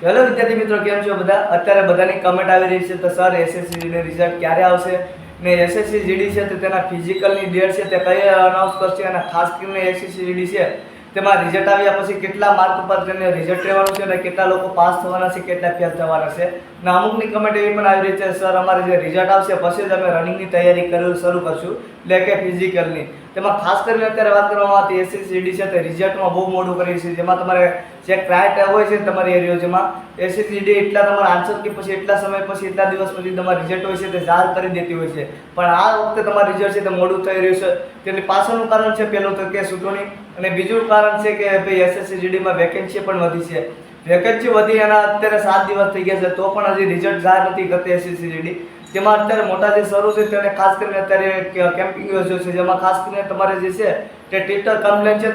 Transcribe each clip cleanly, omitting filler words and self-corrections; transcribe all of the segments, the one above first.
Hello વિદ્યાર્થી મિત્રો, કેમ છો બધા? અત્યારે બધાની કમેન્ટ આવી રહી છે તો સર એસએસસી નું રિઝલ્ટ ક્યારે આવશે ને એસએસસી જીડી છે તો તેના ફિઝિકલની ડેટ છે તે કઈ અનાઉન્સ કરશે અને ખાસ કરીને એસએસસી જીડી છે તેમાં રિઝલ્ટ આવ્યા પછી કેટલા માર્ક ઉપર તેને રિઝલ્ટ રહેવાનું છે અને કેટલા લોકો પાસ થવાના છે, કેટલા ફેલ થવાના છે ને અમુકની કમેન્ટ એવી પણ આવી રહી છે સર અમારે જે રિઝલ્ટ આવશે પછી જ અમે રનિંગની તૈયારી શરૂ કરશું એટલે કે ફિઝિકલની. તેમાં ખાસ કરીને અત્યારે વાત કરવામાં આવતી એસએસસી જીડી છે તે રિઝલ્ટમાં બહુ મોડું કર્યું છે, જેમાં તમારે જે ક્રાઇટેરિયા હોય છે તમારી એરિયો જેમાં એસએસસી જીડી એટલા તમારા આન્સર કે પછી એટલા સમય પછી એટલા દિવસ પછી તમારું રિઝલ્ટ હોય છે તે જાહેર કરી દેતી હોય છે, પણ આ વખતે તમારું રિઝલ્ટ છે તે મોડું થઈ રહ્યું છે. તેની પાછળનું કારણ છે પહેલું તો કે ચૂંટણી અને બીજું કારણ છે કે ભાઈ એસએસસી જીડીમાં વેકેન્સી પણ વધી છે. વેકેન્સી વધી એના અત્યારે 7 દિવસ થઈ ગયા છે તો પણ હજી રિઝલ્ટ જાહેર નથી કરતી એસએસસી જીડી. જેમાં અત્યારે મોટા જે શરૂ છે તેને ખાસ કરીને અત્યારે કેમ્પિંગ યોજ્યો છે, જેમાં ખાસ કરીને તમારે જે છે તે ટ્વિટર કમ્પ્લેન છે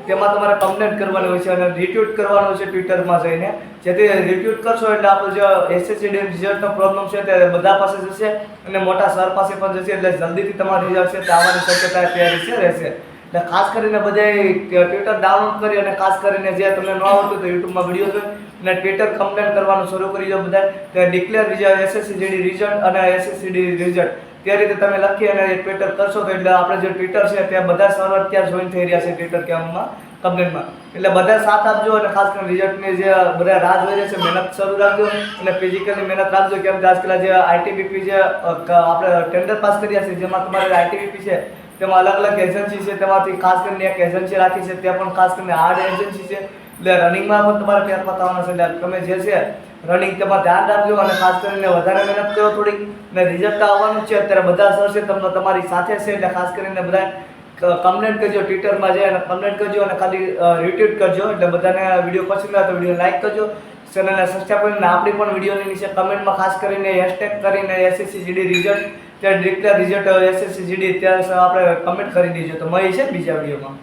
તેમાં તમારે કમ્પ્લેન કરવાની હોય છે અને રિટ્વીટ કરવાનું હોય છે ટ્વિટરમાં જઈને. જેથી રિટ્વીટ કરશો એટલે આપણું જે એસએસસી રિઝલ્ટનો પ્રોબ્લેમ છે તે બધા પાસે જશે અને મોટા સર પાસે પણ જશે, એટલે જલ્દીથી તમારું રિઝલ્ટ છે તે આવવાની શક્યતા તૈયારી છે રહેશે. એટલે ખાસ કરીને બધાએ ટ્વિટર ડાઉનલોડ કરી અને ખાસ કરીને જે તમને ન આવડતું તો યુટ્યુબમાં વિડીયો જોઈ અને ટ્વિટર કમ્પ્લેન કરવાનું શરૂ કરી દો બધા કે declare result SSC GD result અને એસએસસી રિઝલ્ટ તે રીતે તમે લખી અને ટ્વિટર કરશો તો એટલે આપણે જે ટ્વિટર છે ત્યાં બધા સર અત્યારે જોઈન થઈ રહ્યા છે ટ્વિટર કેમ્પમાં કમ્પ્લેનમાં. એટલે બધા સાથ આપજો અને ખાસ કરીને રિઝલ્ટની જે બધા રાહ જોઈ રહ્યા છે મહેનત શરૂ રાખજો અને ફિઝિકલની મહેનત રાખજો, કેમ કે આજકાલ જે આઈટીબીપી જે આપણે ટેન્ડર પાસ કર્યા છે જેમાં તમારે આઈટીબીપી છે તેમાં અલગ અલગ એજન્સી છે, તેમાંથી ખાસ કરીને એક એજન્સી રાખી છે ત્યાં પણ ખાસ કરીને હાર્ડ એજન્સી છે, એટલે રનિંગમાં પણ તમારે ફેરફાર થવાના છે. એટલે તમે જે છે રનિંગ તેમાં ધ્યાન રાખજો અને ખાસ કરીને વધારે મહેનત કરો થોડીક ને રિઝલ્ટ આવવાનું છે. અત્યારે બધા સર છે તમને તમારી સાથે છે એટલે ખાસ કરીને બધા કમેન્ટ કરજો, ટ્વિટરમાં જઈ અને કમેન્ટ કરજો અને ખાલી રિટ્વીટ કરજો એટલે બધાને વિડીયો પસંદ આવે તો વિડીયો લાઈક કરજો, ચેનલને સબસ્ક્રાઈબ કરીને આપણી પણ વિડીયોની નીચે કમેન્ટમાં ખાસ કરીને હેશટેગ કરીને એસએસસી જીડી રિઝલ્ટ ત્યાં ડિક્લેર રિઝલ્ટ એસએસસી જીડી ત્યાં આપણે કમેન્ટ કરી દીજો તો મળી છે બીજા વિડીયોમાં.